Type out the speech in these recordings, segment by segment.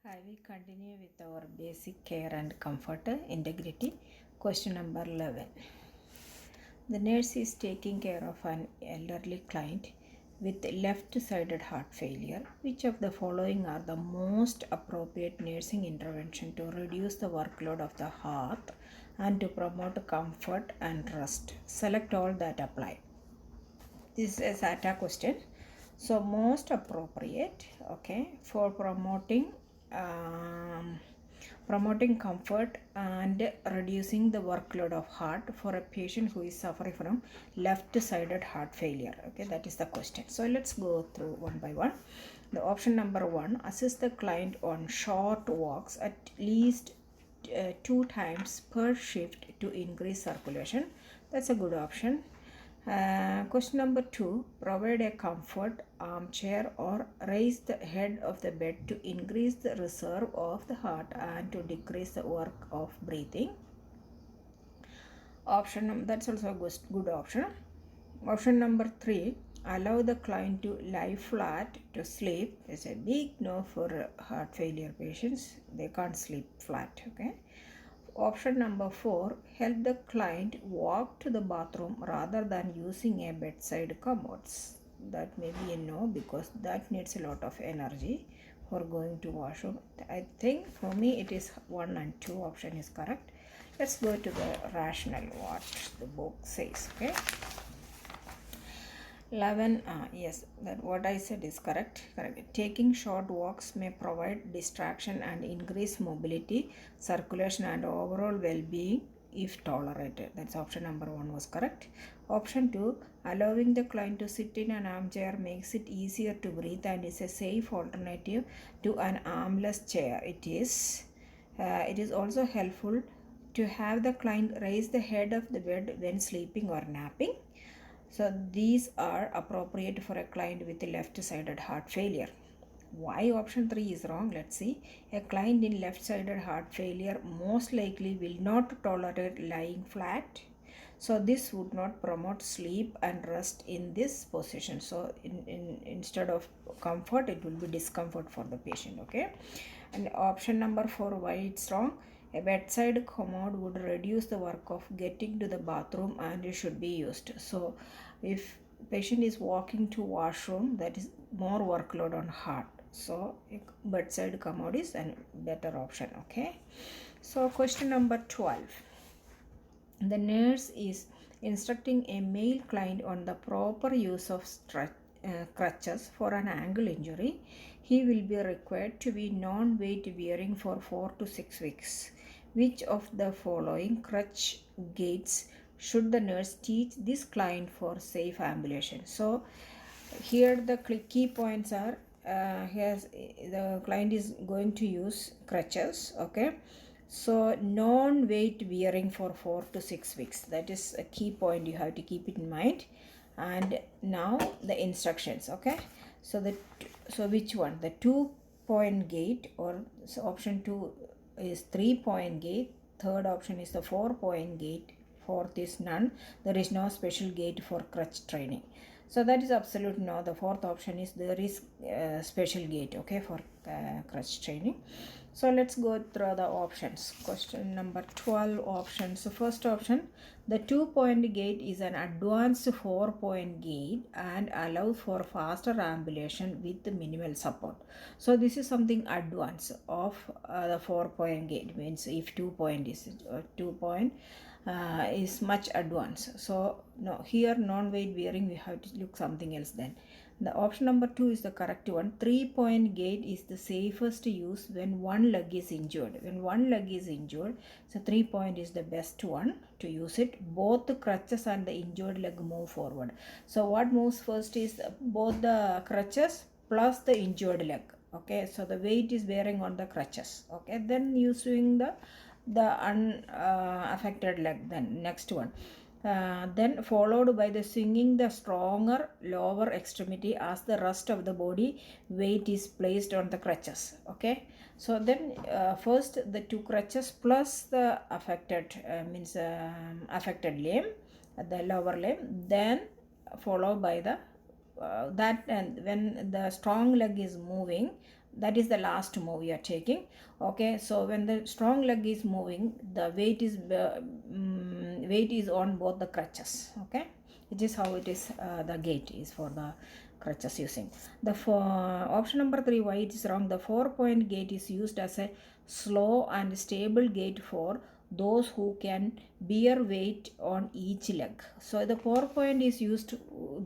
Hi, we continue with our basic care and comfort integrity. Question number 11. The nurse is taking care of an elderly client with left-sided heart failure. Which of the following are the most appropriate nursing intervention to reduce the workload of the heart and to promote comfort and rest? Select all that apply. This is a SATA question. So most appropriate, okay, for promoting comfort and reducing the workload of heart for a patient who is suffering from left-sided heart failure. Okay, that is the question. So let's go through one by one. The option number 1, assist the client on short walks at least 2 times per shift to increase circulation. That's a good option. Question number 2, provide a comfort armchair or raise the head of the bed to increase the reserve of the heart and to decrease the work of breathing. That's also a good option. Option number 3, allow the client to lie flat to sleep. It's a big no for heart failure patients. They can't sleep flat. Okay. Option number 4, help the client walk to the bathroom rather than using a bedside commodes. That may be a no because that needs a lot of energy for going to washroom. I think for me it is 1 and 2 option is correct. Let's go to the rationale what the book says. Okay. 11, yes, that what I said is correct. Taking short walks may provide distraction and increase mobility, circulation and overall well-being if tolerated. That's option number 1 was correct. Option 2, allowing the client to sit in an armchair makes it easier to breathe and is a safe alternative to an armless chair. It is also helpful to have the client raise the head of the bed when sleeping or napping. So these are appropriate for a client with left-sided heart failure. Why option 3 is wrong? Let's see. A client in left-sided heart failure most likely will not tolerate lying flat. So this would not promote sleep and rest in this position. So instead of comfort, it will be discomfort for the patient. Okay. And option number 4, why it's wrong? A bedside commode would reduce the work of getting to the bathroom and it should be used. So if patient is walking to washroom, that is more workload on heart. So a bedside commode is a better option. Okay. So question number 12. The nurse is instructing a male client on the proper use of crutches for an ankle injury. He will be required to be non-weight bearing for 4 to 6 weeks. Which of the following crutch gaits should the nurse teach this client for safe ambulation? So here the key points are the client is going to use crutches. Okay. So non-weight bearing for 4 to 6 weeks. That is a key point you have to keep it in mind. And now the instructions. Okay. So which one? The 2-point gait, or so option 2 is 3-point gait. Third option is the 4-point gait. Fourth is none. There is no special gait for crutch training. So that is absolute no. The fourth option is there is special gait, okay, for crutch training. So let's go through the options. Question number 12 options. So first option, the 2-point gait is an advanced 4-point gait and allows for faster ambulation with minimal support. So this is something advanced of the 4-point gait. Means if 2-point is 2-point is much advanced. So no, here non-weight bearing we have to look something else then. The option number 2 is the correct one. 3-point gait is the safest to use when one leg is injured. When one leg is injured, so 3-point is the best one to use it. Both the crutches and the injured leg move forward. So what moves first is both the crutches plus the injured leg. Okay, so the weight is bearing on the crutches. Okay, then you swing the unaffected leg. Then next one. Then followed by the swinging the stronger lower extremity as the rest of the body weight is placed on the crutches. Okay, so then first the 2 crutches plus the affected affected limb, the lower limb, then followed by the that, and when the strong leg is moving, that is the last move you are taking. Okay, so when the strong leg is moving, the weight is on both the crutches. Okay, it is how it is, the gait is for the crutches using. The option number 3, why it is wrong? The 4-point gait is used as a slow and stable gait for those who can bear weight on each leg. So the 4-point is used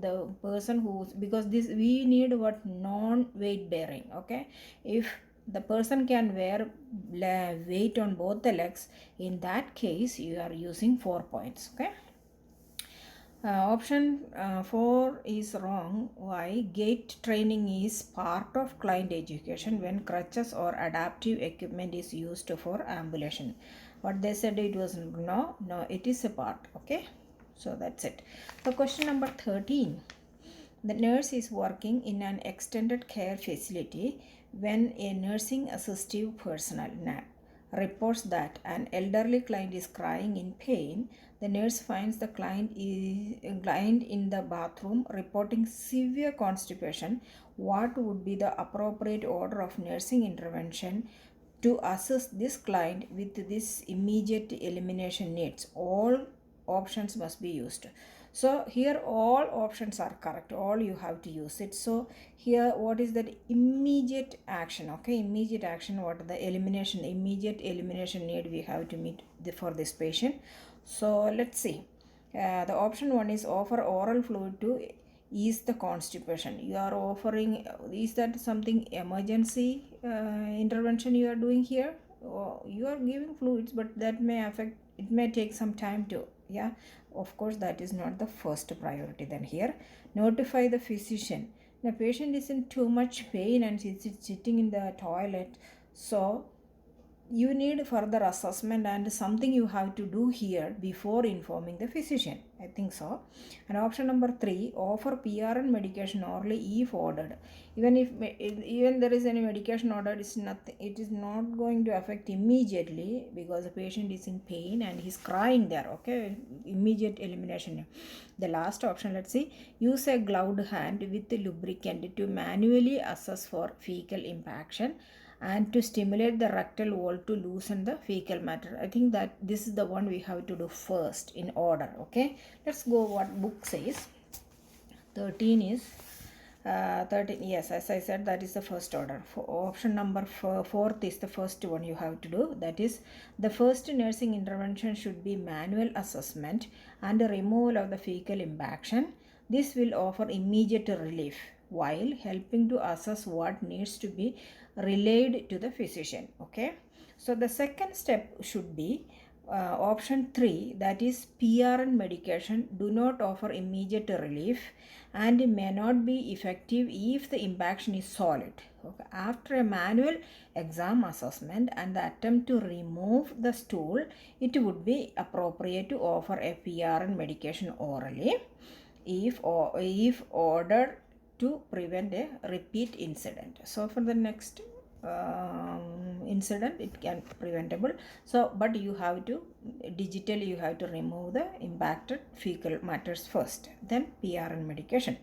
the person who, because this we need what non-weight bearing. Okay, if the person can bear weight on both the legs, in that case you are using 4 points. Okay. Option 4 is wrong. Why? Gait training is part of client education when crutches or adaptive equipment is used for ambulation. What they said, it was no, it is a part. Okay, so that's it. So question number 13. The nurse is working in an extended care facility when a nursing assistive personnel reports that an elderly client is crying in pain. The nurse finds the client in the bathroom reporting severe constipation. What would be the appropriate order of nursing intervention to assist this client with this immediate elimination needs? All options must be used. So here all options are correct, all you have to use it. So here what is that immediate action? Okay, immediate action, what the elimination, immediate elimination need we have to meet for this patient. So let's see. The option 1 is offer oral fluid to ease the constipation. You are offering, is that something emergency intervention you are doing here? Or you are giving fluids, but that may affect, it may take some time to, yeah, of course that is not the first priority. Then here, notify the physician. The patient is in too much pain and is sitting in the toilet, so you need further assessment and something you have to do here before informing the physician. I think so. And option number 3, offer PRN medication orally if ordered. Even there is any medication ordered, it is not going to affect immediately because the patient is in pain and he's crying there. Okay, immediate elimination. The last option, let's see, use a gloved hand with the lubricant to manually assess for fecal impaction and to stimulate the rectal wall to loosen the fecal matter. I think that this is the one we have to do first in order. Okay, let's go what book says. 13 is 13, yes, as I said, that is the first order. For option number 4th is the first one you have to do. That is, the first nursing intervention should be manual assessment and removal of the fecal impaction. This will offer immediate relief while helping to assess what needs to be relayed to the physician. Okay, so the second step should be option 3, that is PRN medication do not offer immediate relief and may not be effective if the impaction is solid. Okay. After a manual exam assessment and the attempt to remove the stool, it would be appropriate to offer a PRN medication orally if ordered to prevent a repeat incident. So for the next incident it can preventable, so but you have to digitally you have to remove the impacted fecal matters first, then PRN medication.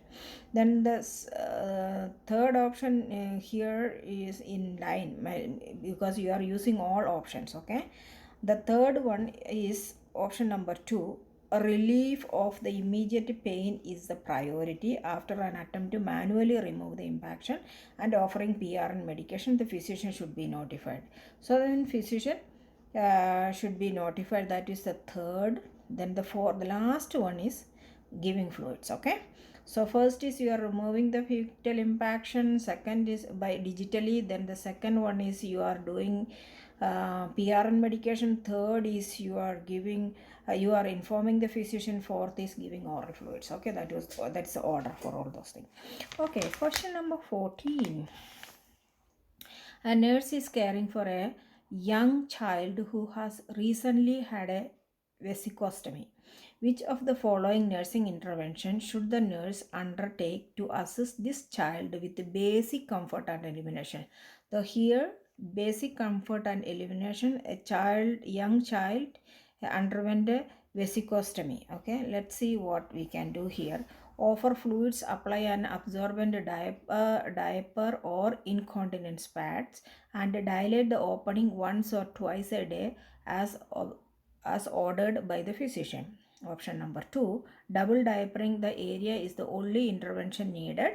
Then the third option here is in line because you are using all options. Okay, the third one is option number 2, a relief of the immediate pain is the priority. After an attempt to manually remove the impaction and offering PRN medication, the physician should be notified. So then physician should be notified. That is the third. Then the last one is giving fluids. Okay, so first is you are removing the fetal impaction, second is by digitally, then the second one is you are doing PRN medication, third is you are giving you are informing the physician, fourth is giving oral fluids. Okay, that's the order for all those things. Okay, question number 14. A nurse is caring for a young child who has recently had a vesicostomy. Which of the following nursing interventions should the nurse undertake to assist this child with basic comfort and elimination? So here, basic comfort and elimination, young child underwent a vesicostomy. Okay, let's see what we can do here. offer fluids, apply an absorbent diaper or incontinence pads, and dilate the opening once or twice a day as ordered by the physician. Option number 2, double diapering the area is the only intervention needed.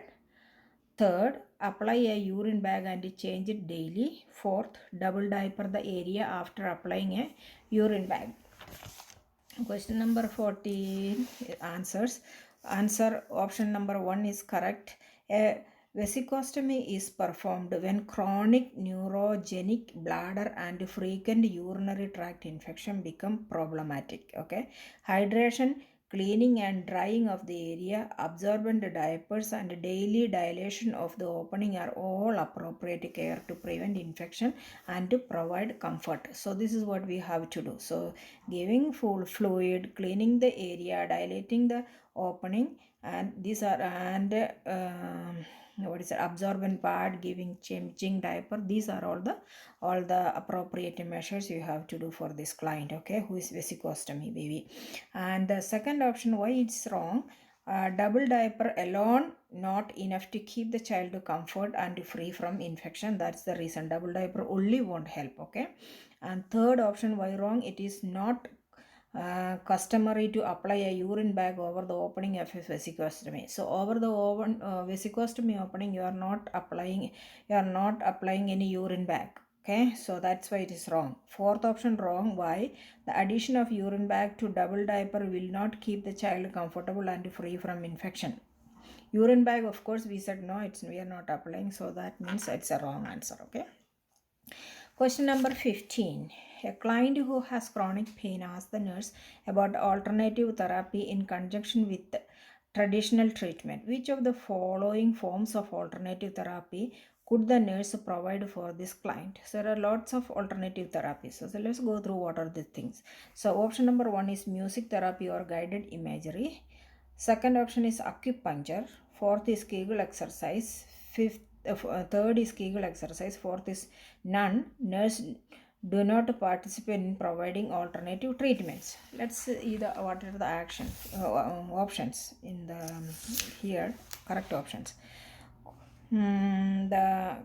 Third, apply a urine bag and change it daily. Fourth, double diaper the area after applying a urine bag. Question number 14 answers. Answer option number 1 is correct. A vesicostomy is performed when chronic neurogenic bladder and frequent urinary tract infection become problematic. Okay. Hydration, cleaning and drying of the area, absorbent diapers, and daily dilation of the opening are all appropriate care to prevent infection and to provide comfort. So this is what we have to do. So giving full fluid, cleaning the area, dilating the opening, and these are what is it, absorbent pad, giving changing diaper, these are all the appropriate measures you have to do for this client, okay, who is vesicostomy baby. And the second option, why it's wrong, double diaper alone not enough to keep the child to comfort and free from infection. That's the reason double diaper only won't help, okay. And third option, why wrong, it is not customary to apply a urine bag over the opening of a vesicostomy. So over the vesicostomy opening, you are not applying any urine bag. Okay, so that's why it is wrong. Fourth option wrong. Why? The addition of urine bag to double diaper will not keep the child comfortable and free from infection. Urine bag, of course, we said no, we are not applying, so that means it's a wrong answer. Okay. Question number 15. A client who has chronic pain asks the nurse about alternative therapy in conjunction with traditional treatment. Which of the following forms of alternative therapy could the nurse provide for this client? So there are lots of alternative therapies. So let's go through what are the things. So option number 1 is music therapy or guided imagery. Second option is acupuncture. Fourth is Kegel exercise. Third is Kegel exercise. Fourth is none. Nurse do not participate in providing alternative treatments. Let's see what are the options in the here, correct options. The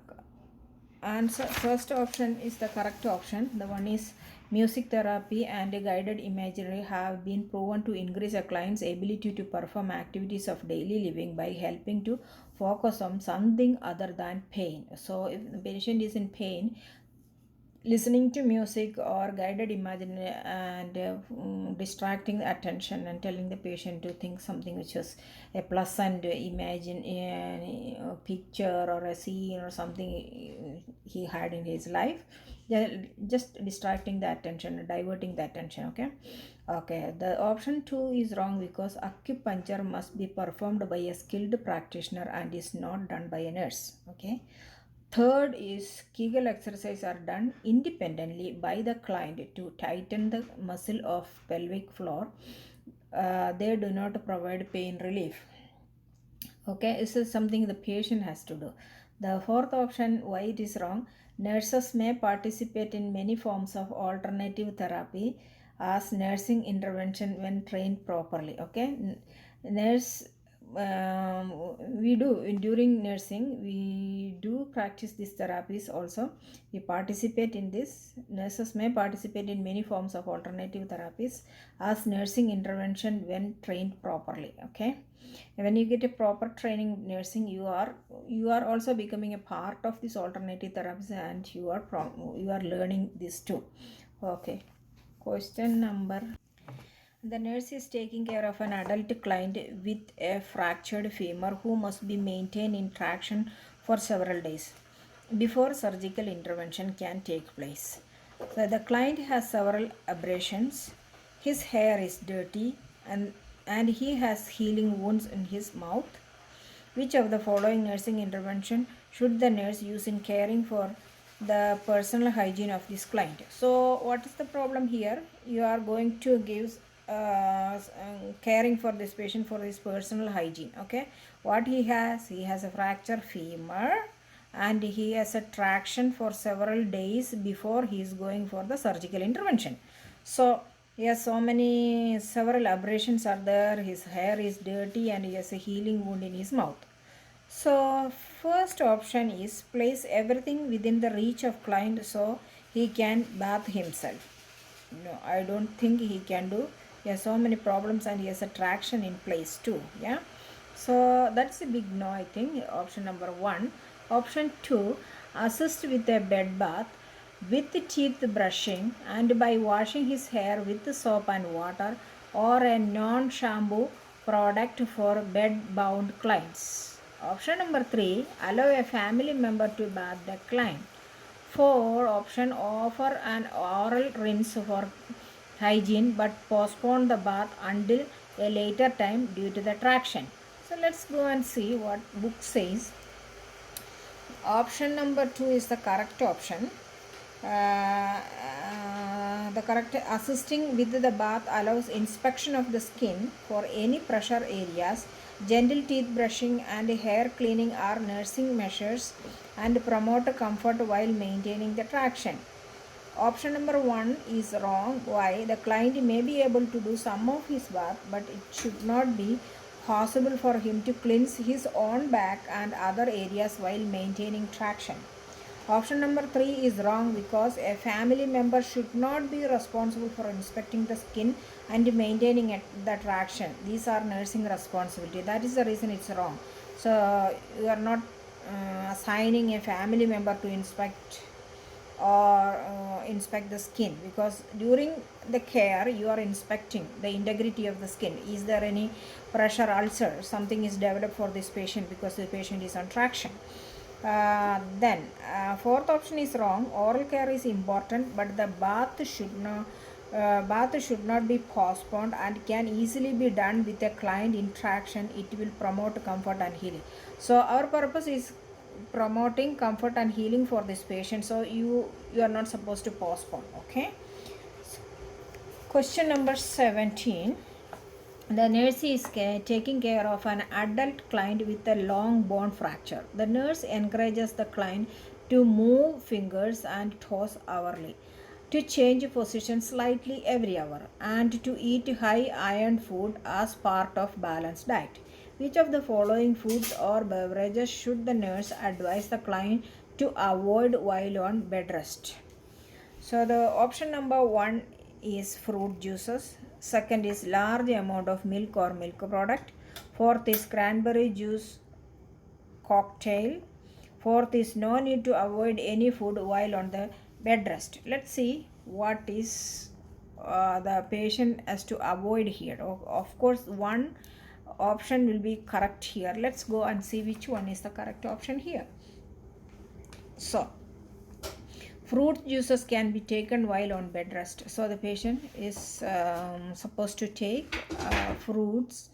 answer, first option is the correct option. The one is music therapy and guided imagery have been proven to increase a client's ability to perform activities of daily living by helping to focus on something other than pain. So if the patient is in pain, listening to music or guided imagery and distracting the attention and telling the patient to think something which is a pleasant, imagine a picture or a scene or something he had in his life, just distracting the attention, diverting the attention. Okay, the option 2 is wrong because acupuncture must be performed by a skilled practitioner and is not done by a nurse. Okay. Third is Kegel exercises are done independently by the client to tighten the muscle of pelvic floor. They do not provide pain relief. Okay, this is something the patient has to do. The fourth option, why it is wrong, nurses may participate in many forms of alternative therapy as nursing intervention when trained properly. Okay, nurse we do during nursing, we do practice these therapies also. We participate in this. Nurses may participate in many forms of alternative therapies as nursing intervention when trained properly. Okay, when you get a proper training in nursing, you are also becoming a part of this alternative therapies and you are learning this too. Okay, question number, the nurse is taking care of an adult client with a fractured femur who must be maintained in traction for several days before surgical intervention can take place. So the client has several abrasions, his hair is dirty, and he has healing wounds in his mouth. Which of the following nursing intervention should the nurse use in caring for the personal hygiene of this client? So what is the problem here? You are going to give caring for this patient for his personal hygiene. Okay, what he has a fractured femur and he has a traction for several days before he is going for the surgical intervention. So Yes, so many several abrasions are there. His hair is dirty and he has a healing wound in his mouth. So first option is place everything within the reach of client so he can bath himself. No, I don't think he can do. He has so many problems and he has a traction in place too. Yeah. So that's a big no, I think. Option number one. Option two, assist with a bed bath with teeth brushing and by washing his hair with soap and water or a non shampoo product for bed bound clients. Option number three, allow a family member to bath the client. 4. Option offer an oral rinse for hygiene but postpone the bath until a later time due to the traction. So let's go and see what book says. Option number 2 is the correct option. The correct assisting with the bath allows inspection of the skin for any pressure areas. Gentle teeth brushing and hair cleaning are nursing measures and promote comfort while maintaining the traction. Option number 1 is wrong. Why? The client may be able to do some of his bath, but it should not be possible for him to cleanse his own back and other areas while maintaining traction. Option number 3 is wrong because a family member should not be responsible for inspecting the skin and maintaining the traction. These are nursing responsibility. That is the reason it's wrong. So you are not assigning a family member to inspect or inspect the skin, because during the care you are inspecting the integrity of the skin. Is there any pressure ulcer, something is developed for this patient because the patient is on traction. Then fourth option is wrong. Oral care is important but the bath should not be postponed and can easily be done with a client interaction. It will promote comfort and healing. So our purpose is promoting comfort and healing for this patient, so you are not supposed to postpone. Okay. Question number 17. The nurse is taking care of an adult client with a long bone fracture. The nurse encourages the client to move fingers and toes hourly, to change position slightly every hour, and to eat high iron food as part of balanced diet. Which of the following foods or beverages should the nurse advise the client to avoid while on bed rest? So the option number 1 is fruit juices. Second is large amount of milk or milk product. Fourth is cranberry juice cocktail. Fourth is no need to avoid any food while on the bed rest. Let's see what is the patient has to avoid here. Of course, one option will be correct here. Let's go and see which one is the correct option here. So fruit juices can be taken while on bed rest. So the patient is supposed to take fruits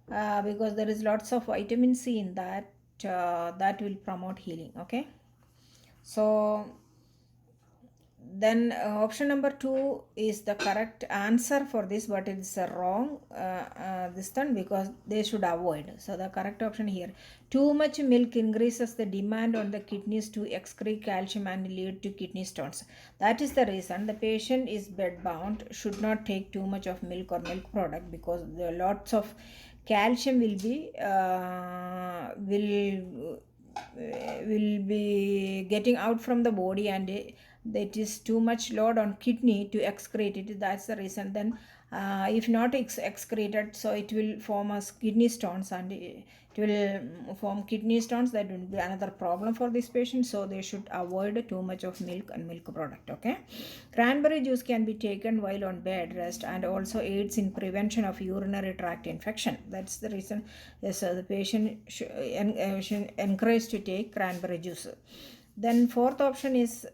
because there is lots of vitamin C in that. That will promote healing. Okay. So then option number 2 is the correct answer for this, but it's wrong this time, because they should avoid. So the correct option here, too much milk increases the demand on the kidneys to excrete calcium and lead to kidney stones. That is the reason the patient is bed bound should not take too much of milk or milk product, because there are lots of calcium will be getting out from the body, and that is too much load on kidney to excrete it. That's the reason. Then if not excreted, so it will form as kidney stones, and it will form kidney stones. That will be another problem for this patient, so they should avoid too much of milk and milk product. Okay. Cranberry juice can be taken while on bed rest and also aids in prevention of urinary tract infection. That's the reason. Yes, the patient should encouraged to take cranberry juice. Then fourth option is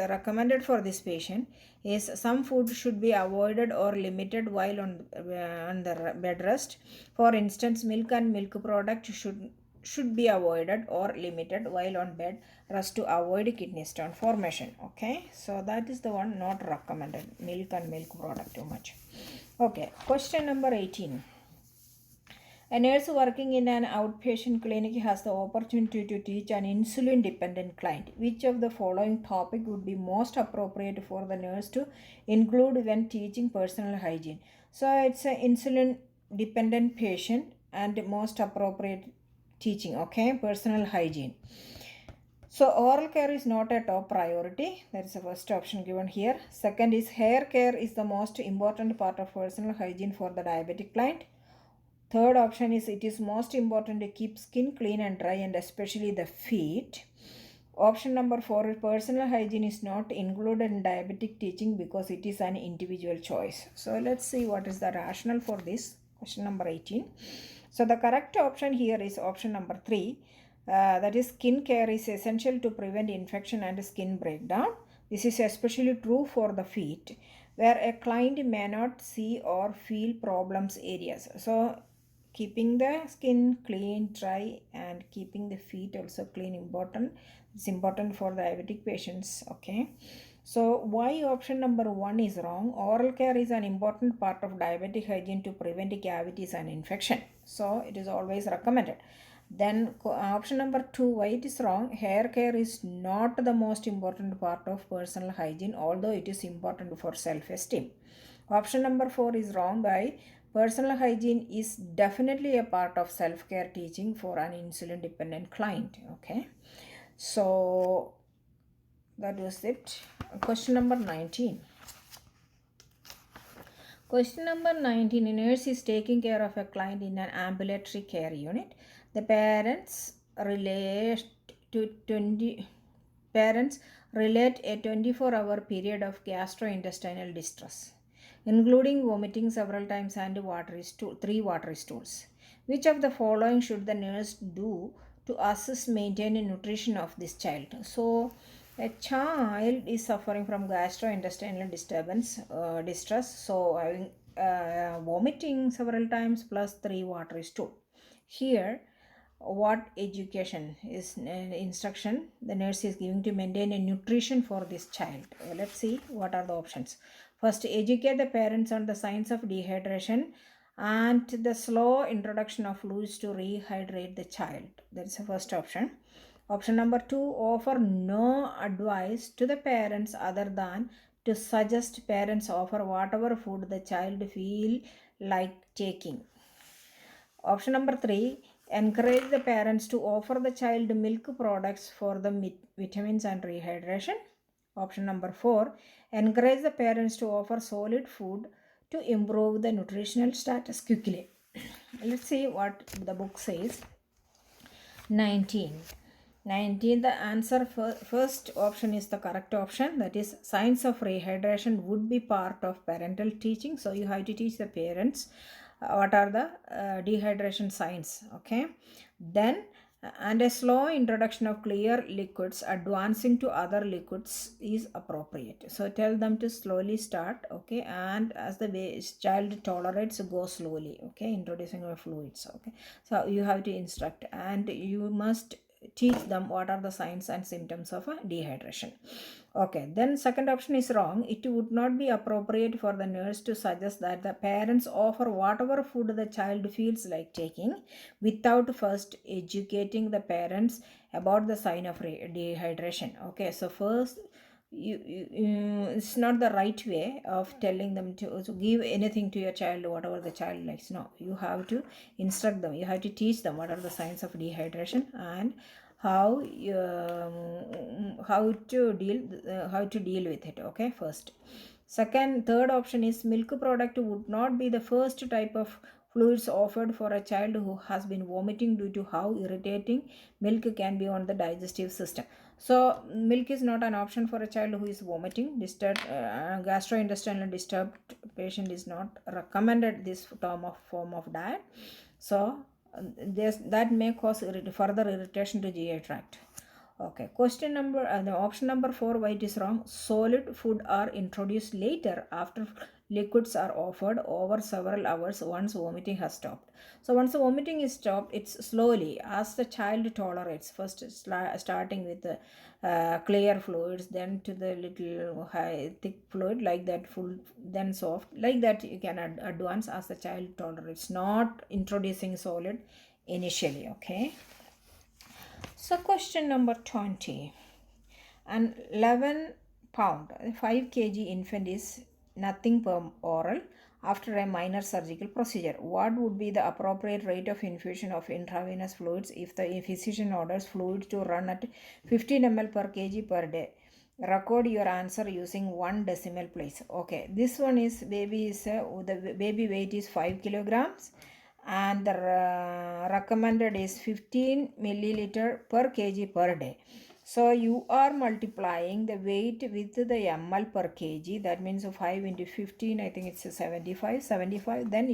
recommended for this patient is some food should be avoided or limited while on the bed rest. For instance, milk and milk product should be avoided or limited while on bed rest to avoid kidney stone formation. Okay, so that is the one not recommended, milk and milk product too much. Okay, question number 18. A nurse working in an outpatient clinic has the opportunity to teach an insulin dependent client. Which of the following topic would be most appropriate for the nurse to include when teaching personal hygiene? So it's an insulin dependent patient and most appropriate teaching, okay? Personal hygiene. So oral care is not a top priority. That is the first option given here. Second is hair care is the most important part of personal hygiene for the diabetic client. Third option is it is most important to keep skin clean and dry and especially the feet. Option number 4 is personal hygiene is not included in diabetic teaching because it is an individual choice. So let's see what is the rationale for this. Question number 18. So the correct option here is option number 3. That is skin care is essential to prevent infection and skin breakdown. This is especially true for the feet where a client may not see or feel problems areas. So keeping the skin clean, dry and keeping the feet also clean important. It's important for diabetic patients, okay? So why option number 1 is wrong? Oral care is an important part of diabetic hygiene to prevent cavities and infection. So it is always recommended. Then option number 2, why it is wrong? Hair care is not the most important part of personal hygiene, although it is important for self-esteem. Option number 4 is wrong. Why? Personal hygiene is definitely a part of self-care teaching for an insulin dependent client, okay? So that was it. Question number 19. Question number 19. A nurse is taking care of a client in an ambulatory care unit. The parents relate a 24-hour period of gastrointestinal distress, including vomiting several times and 3 watery stools. Which of the following should the nurse do to assist maintaining nutrition of this child? So a child is suffering from gastrointestinal distress, so having vomiting several times plus 3 watery stool. Here what education is instruction the nurse is giving to maintain a nutrition for this child. Let's see what are the options. First, educate the parents on the signs of dehydration and the slow introduction of fluids to rehydrate the child. That's the first option. Option number 2, offer no advice to the parents other than to suggest parents offer whatever food the child feel like taking. Option number 3, encourage the parents to offer the child milk products for the vitamins and rehydration. Option number 4, encourage the parents to offer solid food to improve the nutritional status quickly. Let's see what the book says. 19, the answer first option is the correct option. That is, signs of rehydration would be part of parental teaching. So you have to teach the parents what are the dehydration signs, okay? Then and a slow introduction of clear liquids advancing to other liquids is appropriate. So tell them to slowly start, okay, and as the way child tolerates, go slowly, okay, introducing of fluids, okay. So you have to instruct and you must teach them what are the signs and symptoms of a dehydration. Okay, then second option is wrong. It would not be appropriate for the nurse to suggest that the parents offer whatever food the child feels like taking without first educating the parents about the sign of dehydration. Okay, so first it's not the right way of telling them to give anything to your child whatever the child likes. No, you have to instruct them, you have to teach them what are the signs of dehydration and how to deal with it, okay, first. Third option is milk product would not be the first type of fluids offered for a child who has been vomiting due to how irritating milk can be on the digestive system. So milk is not an option for a child who is vomiting. Gastrointestinal disturbed patient is not recommended this form of diet. So that may cause further irritation to GI tract. Okay, question number the option number 4, why it is wrong. Solid food are introduced later after liquids are offered over several hours once vomiting has stopped. So once the vomiting is stopped, it's slowly as the child tolerates. First, starting with the clear fluids, then to the little high thick fluid like that, full, then soft, like that. You can advance as the child tolerates, not introducing solid initially. Okay. So question number 20. An 11-pound, 5 kg infant is nothing per oral after a minor surgical procedure. What would be the appropriate rate of infusion of intravenous fluids if the physician orders fluids to run at 15 ml per kg per day? Record your answer using 1 decimal place. Okay, this one is the baby weight is 5 kilograms and the recommended is 15 milliliter per kg per day. So you are multiplying the weight with the ml per kg. That means 5 into 15, I think it's 75. Then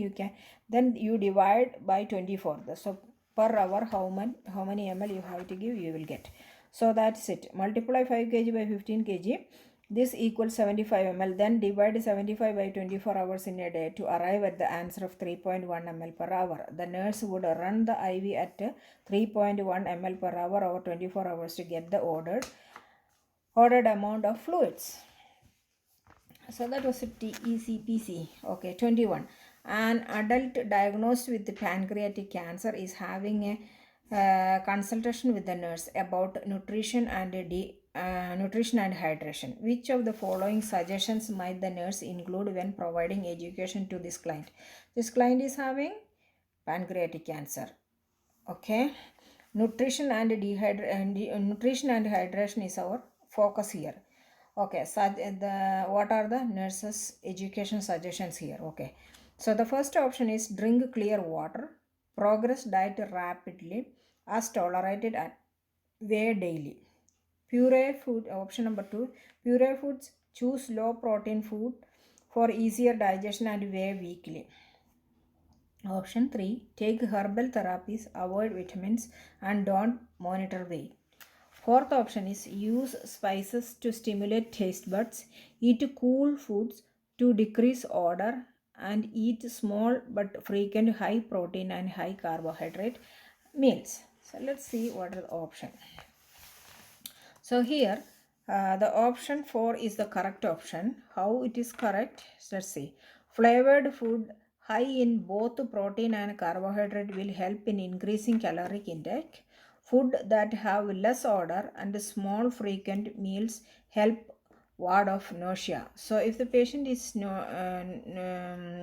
you divide by 24. So per hour, how many ml you have to give, you will get. So that's it. Multiply 5 kg by 15 kg. This equals 75 ml. Then divide 75 by 24 hours in a day to arrive at the answer of 3.1 ml per hour. The nurse would run the IV at 3.1 ml per hour over 24 hours to get the ordered amount of fluids. So that was easy peasy. Okay, 21. An adult diagnosed with pancreatic cancer is having a consultation with the nurse about nutrition and hydration. Which of the following suggestions might the nurse include when providing education to this client? This client is having pancreatic cancer. Okay, nutrition and hydration is our focus here. Okay, so what are the nurses education suggestions here? Okay, so the first option is drink clear water, progress diet rapidly as tolerated and weigh daily. Puree food, option number 2, puree foods, choose low protein food for easier digestion and weigh weekly. Option 3, take herbal therapies, avoid vitamins and don't monitor weight. Fourth option is use spices to stimulate taste buds, eat cool foods to decrease odor, and eat small but frequent high protein and high carbohydrate meals. So let's see what are the options. So here the option 4 is the correct option. How it is correct? Let's see. Flavored food high in both protein and carbohydrate will help in increasing caloric intake. Food that have less odor and small frequent meals help ward off nausea. So if the patient is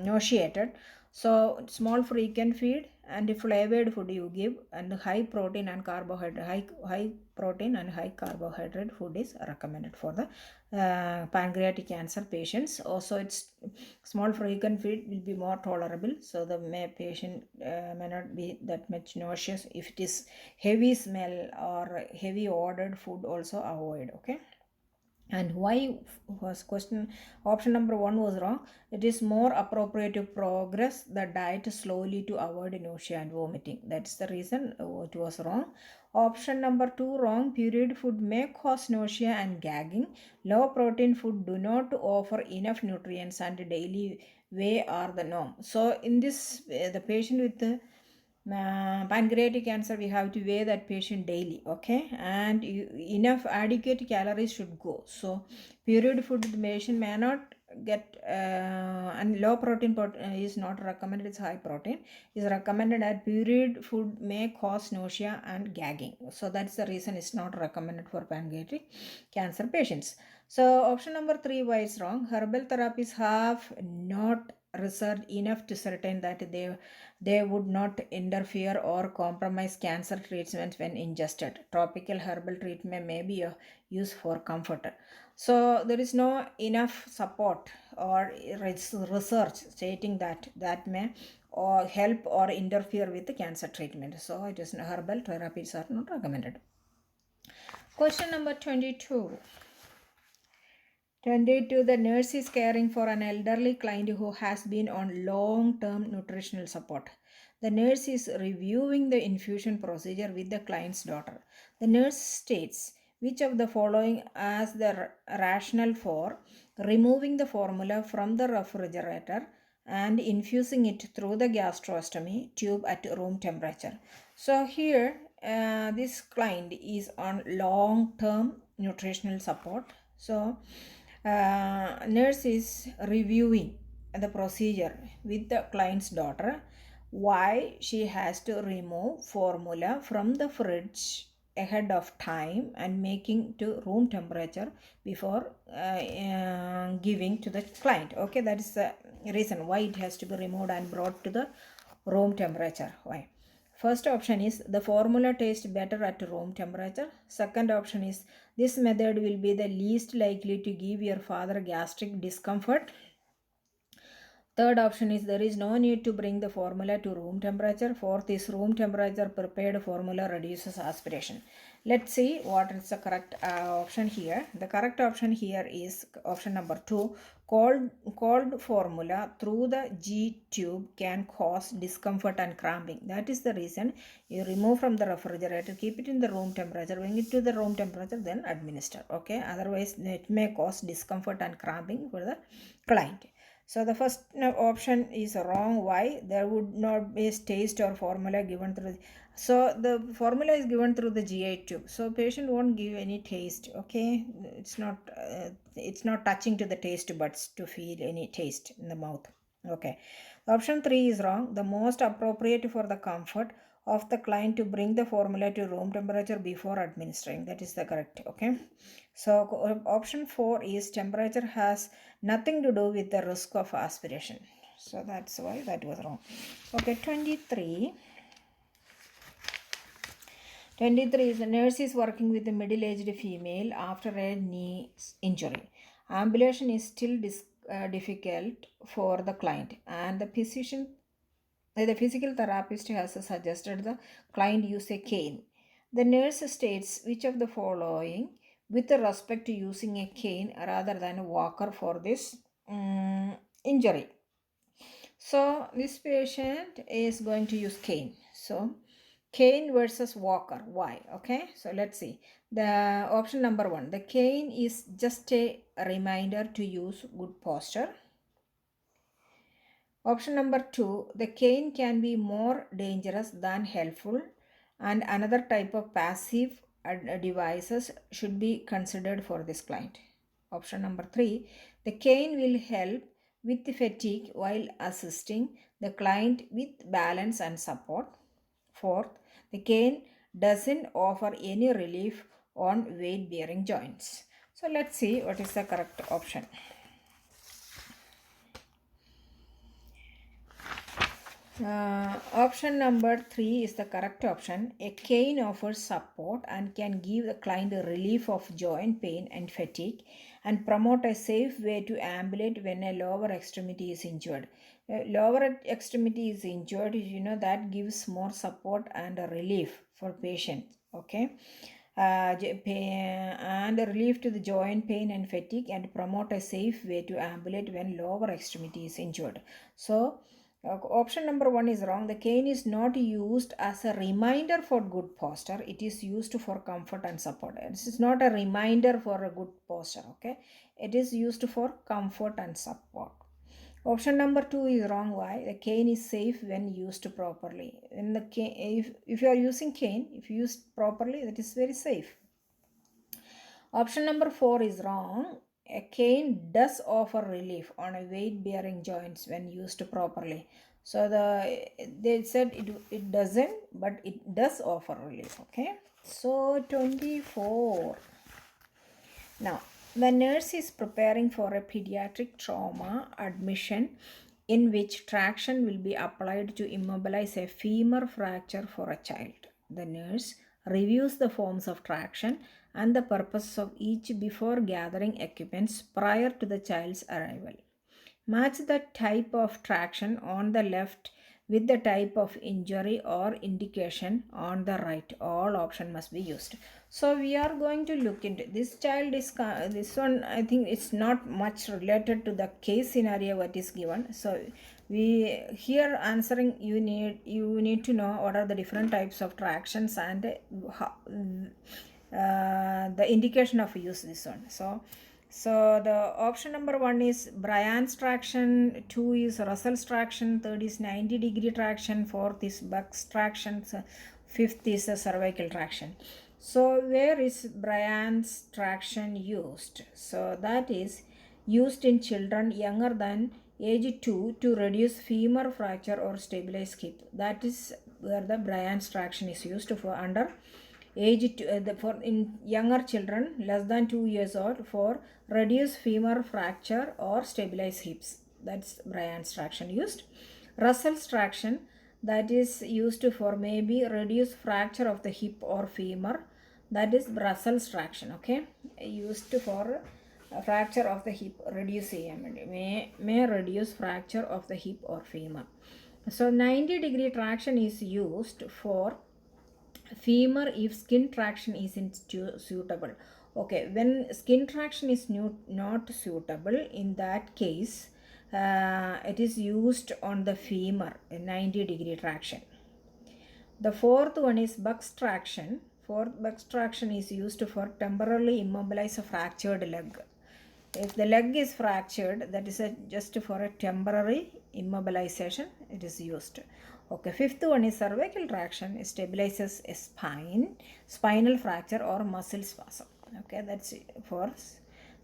nauseated, so small frequent feed and flavored food you give, and high protein and carbohydrate, high protein and high carbohydrate food is recommended for the pancreatic cancer patients. Also, it's small frequent feed will be more tolerable, so the patient may not be that much nauseous. If it is heavy smell or heavy ordered food, also avoid. Okay. And why was question option number 1 was wrong? It is more appropriate to progress the diet slowly to avoid nausea and vomiting. That's the reason it was wrong. Option number 2 wrong. Pureed food may cause nausea and gagging. Low protein food do not offer enough nutrients and daily weigh are the norm. So in this the patient with the pancreatic cancer, we have to weigh that patient daily. Okay, and enough adequate calories should go. So pureed food the patient may not get and low protein is not recommended. It's high protein is recommended, and pureed food may cause nausea and gagging. So that's the reason it's not recommended for pancreatic cancer patients. So option number 3, why it's wrong? Herbal therapies have not research enough to certain that they would not interfere or compromise cancer treatment when ingested. Topical herbal treatment may be used for comfort. So there is no enough support or research stating that may or help or interfere with the cancer treatment. So it is herbal therapies are not recommended. Question number 22. 22. The nurse is caring for an elderly client who has been on long-term nutritional support. The nurse is reviewing the infusion procedure with the client's daughter. The nurse states, which of the following as the rationale for removing the formula from the refrigerator and infusing it through the gastrostomy tube at room temperature. So here this client is on long-term nutritional support. So nurse is reviewing the procedure with the client's daughter, why she has to remove formula from the fridge ahead of time and making to room temperature before giving to the client. Okay, that is the reason why it has to be removed and brought to the room temperature. Why? First option is the formula tastes better at room temperature. Second option is this method will be the least likely to give your father gastric discomfort. Third option is there is no need to bring the formula to room temperature. Fourth is room temperature prepared formula reduces aspiration. Let's see what is the correct option here. The correct option here is option number 2. Cold formula through the G tube can cause discomfort and cramping. That is the reason you remove from the refrigerator, keep it in the room temperature, bring it to the room temperature, then administer. Okay, otherwise it may cause discomfort and cramping for the client. So the first option is wrong. Why? There would not be taste or formula given through. So the formula is given through the GI tube. So patient won't give any taste. Okay, it's not touching to the taste buds to feel any taste in the mouth. Okay, option 3 is wrong. The most appropriate for the comfort of the client to bring the formula to room temperature before administering. That is the correct. Okay, so option 4 is temperature has nothing to do with the risk of aspiration. So that's why that was wrong. Okay, 23 is a nurse is working with a middle-aged female after a knee injury. Ambulation is still difficult for the client, and the physical therapist has suggested the client use a cane. The nurse states which of the following with respect to using a cane rather than a walker for this injury. So this patient is going to use cane. So cane versus walker. Why? Okay, so let's see. The option number 1, the cane is just a reminder to use good posture. Option number 2, the cane can be more dangerous than helpful, and another type of passive devices should be considered for this client. Option number 3, the cane will help with the fatigue while assisting the client with balance and support. Fourth, the cane doesn't offer any relief on weight bearing joints. So let's see what is the correct option. Option number 3 is the correct option. A cane offers support and can give the client a relief of joint pain and fatigue and promote a safe way to ambulate when a lower extremity is injured. Lower extremity is injured, that gives more support and a relief for patients. Okay. And a relief to the joint pain and fatigue and promote a safe way to ambulate when lower extremity is injured. So option number 1 is wrong. The cane is not used as a reminder for good posture. It is used for comfort and support. This is not a reminder for a good posture. Okay, it is used for comfort and support. Option number 2 is wrong. Why? The cane is safe when used properly. When the cane, if you are using cane, if used properly, that is very safe. Option number 4 is wrong. A cane does offer relief on a weight-bearing joints when used properly. So they said it doesn't, but it does offer relief. Okay. So 24. Now the nurse is preparing for a pediatric trauma admission in which traction will be applied to immobilize a femur fracture for a child. The nurse reviews the forms of traction and the purposes of each before gathering equipments prior to the child's arrival. Match the type of traction on the left with the type of injury or indication on the right. All option must be used. So we are going to look into this child is this one. I think it's not much related to the case scenario what is given. So we here answering you need to know what are the different types of tractions and the indication of use this one. So the option number 1 is Bryan's traction, 2 is Russell's traction, third is 90-degree traction, fourth is Buck's traction, fifth is cervical traction. So where is Bryan's traction used? So that is used in children younger than age 2 to reduce femur fracture or stabilize hip. That is where the Bryan's traction is used for under age for in younger children less than 2 years old for reduce femur fracture or stabilize hips. That's Bryan's traction used. Russell's traction, that is used for maybe reduce fracture of the hip or femur. That is Russell's traction. Okay, used for fracture of the hip, reduce may reduce fracture of the hip or femur. So 90-degree traction is used for femur if skin traction isn't suitable. Okay, when skin traction is not suitable, in that case it is used on the femur, 90-degree traction. The fourth one is Buck's traction. Buck's traction is used for temporarily immobilize a fractured leg. If the leg is fractured, that is just for a temporary immobilization it is used. Okay, fifth one is cervical traction. It stabilizes a spinal fracture or muscle spasm. Okay, that's for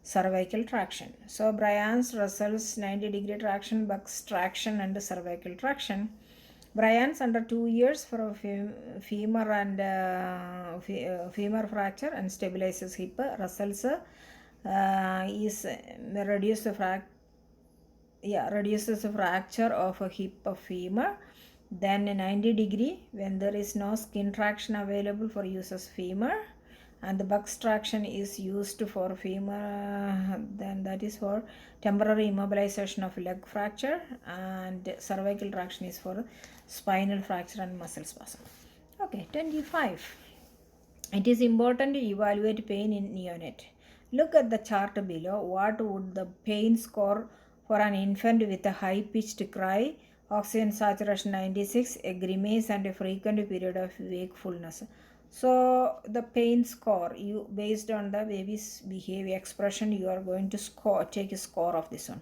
cervical traction. So Bryan's, Russell's 90-degree traction, Buck's traction and cervical traction. Bryan's under 2 years for a femur and femur fracture and stabilizes hip. Russell's is reduces the fracture of a hip of femur. Then 90-degree when there is no skin traction available for use as femur, and the Buck's traction is used for femur, then that is for temporary immobilization of leg fracture, and cervical traction is for spinal fracture and muscle spasm. Okay, 25. It is important to evaluate pain in neonate. Look at the chart below. What would the pain score for an infant with a high-pitched cry, oxygen saturation 96, a grimace and a frequent period of wakefulness? So the pain score, you based on the baby's behavior expression, you are going to take a score of this one.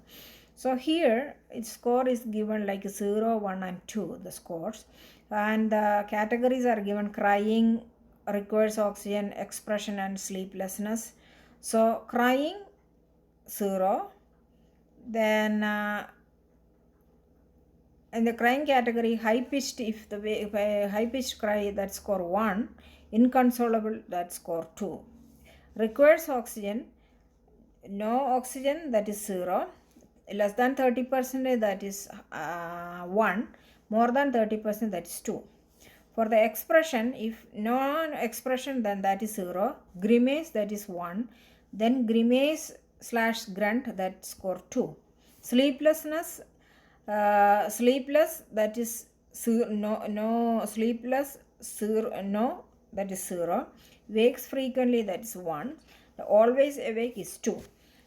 So here its score is given like 0, 1 and 2, the scores, and the categories are given: crying, requires oxygen, expression and sleeplessness. So crying 0, then in the crying category, high pitched, if a high pitched cry, that score 1, inconsolable, that score 2. Requires oxygen, no oxygen, that is 0, less than 30%, that is 1, more than 30%, that is 2. For the expression, if no expression, then that is 0. Grimace, that is 1. Then grimace / grunt, that score 2. Sleeplessness, sleepless, that is no sleepless, no, that is 0. Wakes frequently, that is 1. The always awake is 2.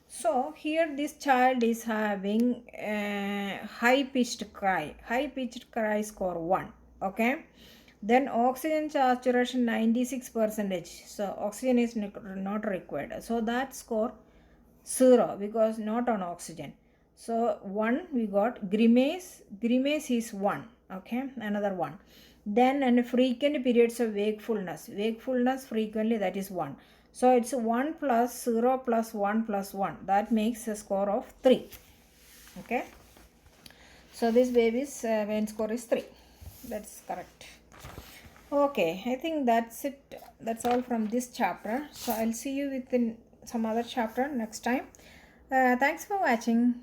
So here this child is having high pitched cry. High pitched cry score 1. Okay. Then oxygen saturation 96%. So oxygen is not required. So that score 0 because not on oxygen. So 1 we got. Grimace is 1. Okay, another 1. Then and frequent periods of wakefulness frequently, that is 1. So it's 1 plus 0 plus 1 plus 1. That makes a score of 3. Okay. So this baby's pain score is 3. That's correct. Okay, I think that's it. That's all from this chapter. So I'll see you within some other chapter next time. Thanks for watching.